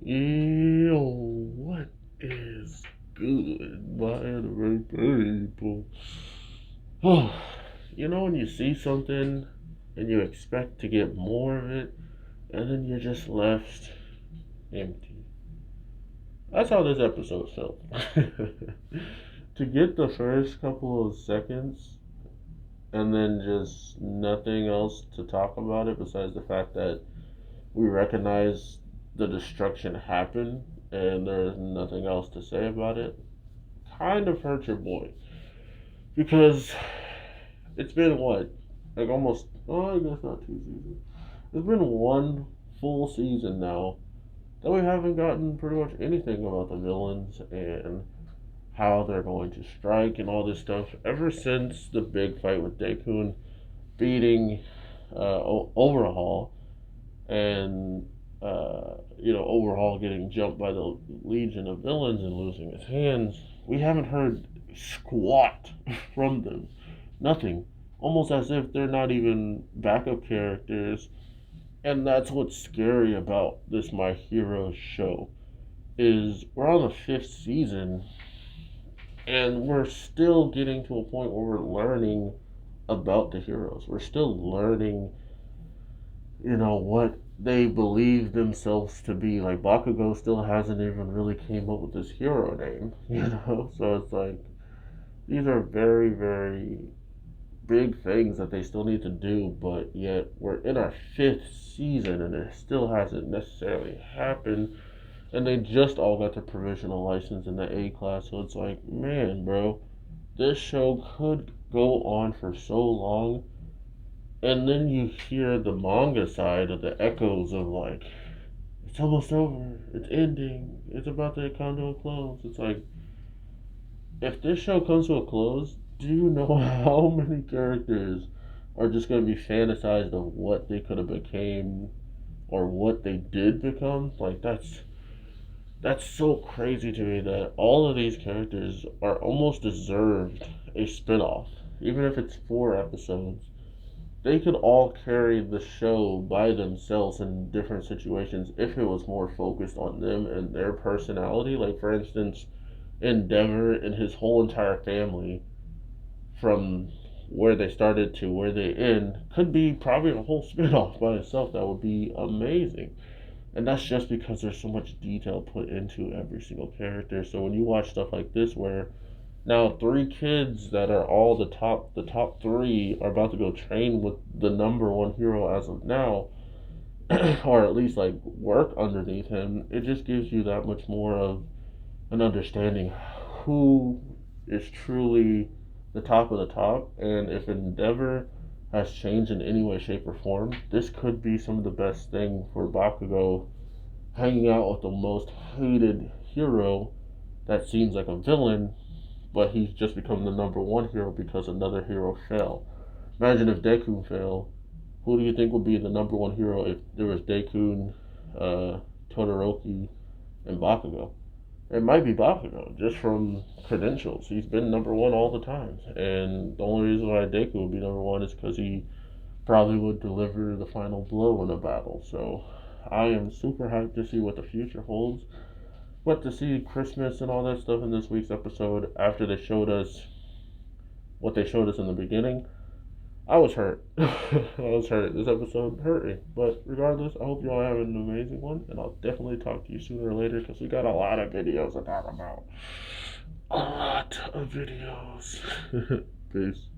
Yo, what is good, my anime people? Oh, when you see something and you expect to get more of it, and then you're just left empty. That's how this episode felt. To get the first couple of seconds and then just nothing else to talk about it besides the fact that we recognize the destruction happened and there's nothing else to say about it, kind of hurt your boy. Because it's been what? Like almost, oh, I guess not 2 seasons. It's been one full season now that we haven't gotten pretty much anything about the villains and how they're going to strike and all this stuff ever since the big fight with Deku beating Overhaul and Overhaul getting jumped by the legion of villains and losing his hands. We haven't heard squat from them. Nothing. Almost as if they're not even backup characters. And that's what's scary about this My Hero show. Is we're on the fifth season and we're still getting to a point where we're learning about the heroes. We're still learning, what they believe themselves to be. Like Bakugo still hasn't even really came up with his hero name, So it's like these are very, very big things that they still need to do, but yet we're in our fifth season and it still hasn't necessarily happened. And they just all got their provisional license in the A class, so it's like, man, bro, this show could go on for so long. And then you hear the manga side of the echoes of like, it's almost over, it's ending, it's about to come to a close. It's like, if this show comes to a close, do you know how many characters are just going to be fantasized of what they could have became or what they did become? Like that's so crazy to me that all of these characters are almost deserved a spin-off, even if it's 4 episodes. They could all carry the show by themselves in different situations if it was more focused on them and their personality. Like, for instance, Endeavor and his whole entire family, from where they started to where they end, could be probably a whole spin-off by itself. That would be amazing. And that's just because there's so much detail put into every single character. So when you watch stuff like this where now 3 kids that are all the top 3 are about to go train with the number one hero as of now, or at least like work underneath him, it just gives you that much more of an understanding who is truly the top of the top. And if Endeavor has changed in any way, shape, or form, this could be some of the best thing for Bakugo, hanging out with the most hated hero that seems like a villain, but he's just become the number one hero because another hero fell. Imagine if Deku fell. Who do you think would be the number one hero if there was Deku, Todoroki, and Bakugo? It might be Bakugo, just from credentials. He's been number one all the time. And the only reason why Deku would be number one is because he probably would deliver the final blow in a battle. So I am super hyped to see what the future holds. But to see Christmas and all that stuff in this week's episode after they showed us what they showed us in the beginning, I was hurt. I was hurt. This episode hurt me. But regardless, I hope y'all have an amazing one. And I'll definitely talk to you sooner or later because we got a lot of videos to talk about. A lot of videos. Peace.